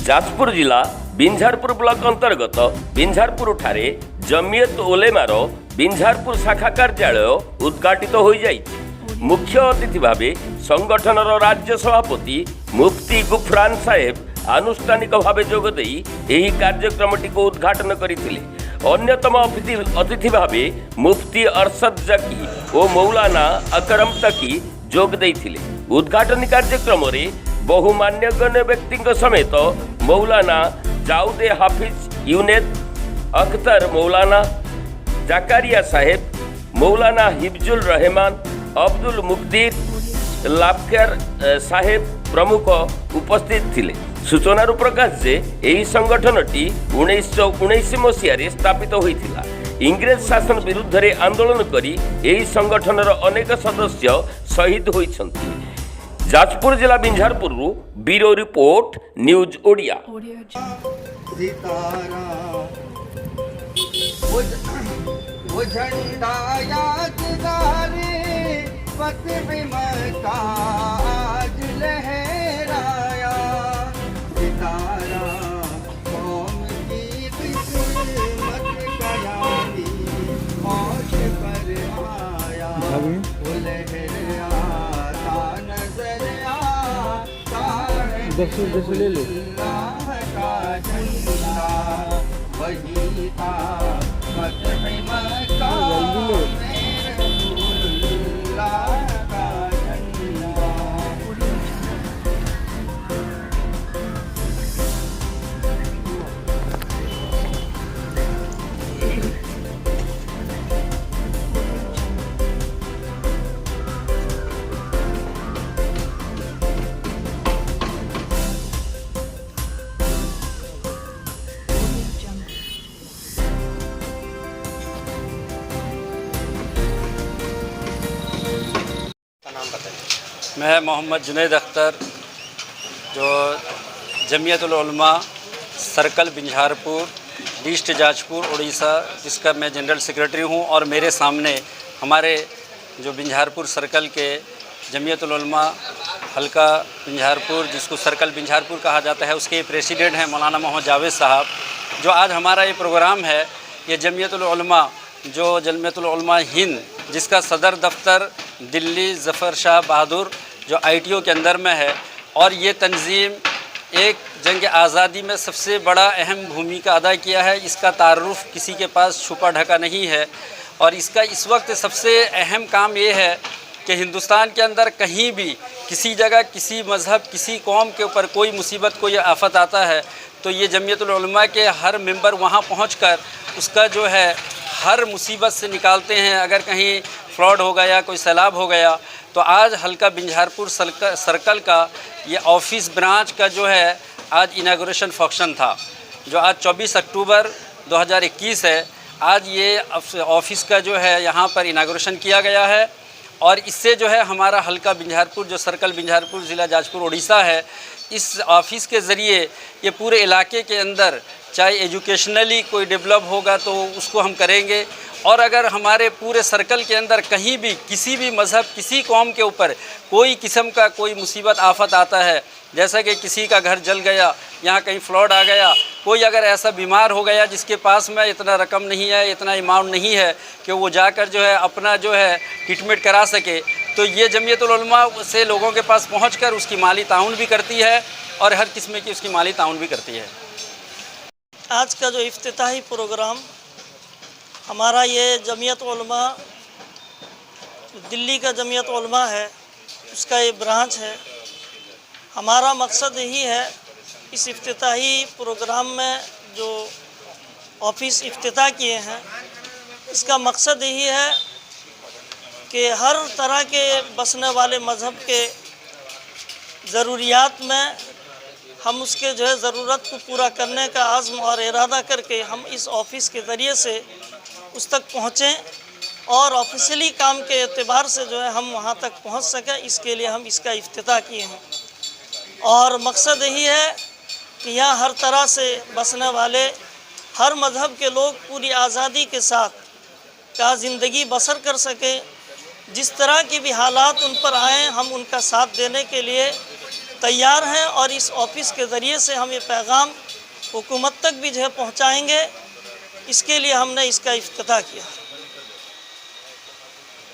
जाजपुर जिला बिंझारपुर ब्लॉक अंतर्गत बिंझारपुर ठारे जमियत उलेमार बिंझारपुर शाखा कार्यालय उद्घाटित हो जाइछि। मुख्य अतिथि भावे संगठनर राज्य सभापति मुफ्ती गुफरान साहेब आनुष्ठानिक भावे जोगदे एही कार्यक्रमटी को उद्घाटन करथिले। अन्यतम अतिथि भावे मुफ्ती अरशद जकी और मौलाना अकरम तकी जोग देइथिले। उद्घाटन कार्यक्रम रे बहु मान्यगण्य व्यक्ति समेत मौलाना जाउदे हाफिज यूनेद अख्तर मौलाना जाकारिया साहेब मौलाना हिब्जुल रहमान अब्दुल मुक्दिर लाफकर साहेब प्रमुख उपस्थित थिले। सूचना प्रकाश जे यही संगठनटी 1919 मसीह स्थापित होइथिला। इंग्रेज शासन विरुद्ध रे आंदोलन करी यही संगठनर अनेक सदस्य शहीद होइछन्ति। जाजपुर जिला Binjharpur bureau report news Odia. दस ले लो। मैं मोहम्मद जुनैद अख्तर जो जमियत उल-उलमा सर्कल बिंझारपुर डिस्ट्रिक्ट जाजपुर उड़ीसा जिसका मैं जनरल सेक्रेटरी हूं, और मेरे सामने हमारे जो बिंझारपुर सर्कल के जमियत उल-उलमा हल्का बिंझारपुर जिसको सर्कल बिंझारपुर कहा जाता है उसके प्रेसिडेंट हैं मौलाना मोहम्मद जावेद साहब। जो आज हमारा ये प्रोग्राम है ये जमियत उल-उलमा जो जमियत उल-उलमा हिंद जिसका सदर दफ्तर दिल्ली ज़फ़र शाह बहादुर जो ITO के अंदर में है, और ये तंजीम एक जंग आज़ादी में सबसे बड़ा अहम भूमिका अदा किया है। इसका तारुफ किसी के पास छुपा ढका नहीं है, और इसका इस वक्त सबसे अहम काम ये है कि हिंदुस्तान के अंदर कहीं भी किसी जगह किसी मज़हब किसी कौम के ऊपर कोई मुसीबत कोई आफत आता है तो ये जमियत उल-उलमा के हर मेंबर वहाँ पहुँचकर उसका जो है हर मुसीबत से निकालते हैं। अगर कहीं फ्रॉड हो गया कोई सैलाब हो गया तो आज हल्का बिंझारपुर सर्कल का ये ऑफिस ब्रांच का जो है आज इनागोरेशन फंक्शन था जो आज 24 अक्टूबर 2021 है। आज ये ऑफिस का जो है यहाँ पर इनागोरेशन किया गया है, और इससे जो है हमारा हल्का बिंझारपुर जो सर्कल बिंझारपुर ज़िला जाजपुर उड़ीसा है, इस ऑफिस के ज़रिए ये पूरे इलाके के अंदर चाहे एजुकेशनली कोई डेवलप होगा तो उसको हम करेंगे, और अगर हमारे पूरे सर्कल के अंदर कहीं भी किसी भी मज़हब किसी कौम के ऊपर कोई किस्म का कोई मुसीबत आफत आता है, जैसा कि किसी का घर जल गया, यहाँ कहीं फ्लड आ गया, कोई अगर ऐसा बीमार हो गया जिसके पास में इतना रकम नहीं है इतना अमाउंट नहीं है कि वो जाकर जो है अपना जो है ट्रीटमेंट करा सके, तो ये जमियत उल-उलमा से लोगों के पास पहुँचकर उसकी माली ताउन भी करती है और हर किस्म की उसकी माली ताउन भी करती है। आज का जो इफ्तिताही प्रोग्राम हमारा ये जमियत उलमा दिल्ली का जमियत उलमा है उसका ये ब्रांच है। हमारा मकसद यही है इस इफ्तिताही प्रोग्राम में जो ऑफिस इफ्तिताह किए हैं इसका मकसद यही है कि हर तरह के बसने वाले मज़हब के ज़रूरियात में हम उसके जो है ज़रूरत को पूरा करने का आज़्म और इरादा करके हम इस ऑफ़िस के ज़रिए से उस तक पहुँचें और ऑफिशियली काम के एतबार से जो है हम वहाँ तक पहुँच सकें, इसके लिए हम इसका इफ्तिताह किए हैं। और मकसद यही है कि यहाँ हर तरह से बसने वाले हर मज़हब के लोग पूरी आज़ादी के साथ का ज़िंदगी बसर कर सकें। जिस तरह की भी हालात उन पर आएँ हम उनका साथ देने के लिए तैयार हैं और इस ऑफिस के ज़रिए से हम ये पैगाम हुकूमत तक भी जो है पहुँचाएँगे। इसके लिए हमने इसका इफ्तिताह किया।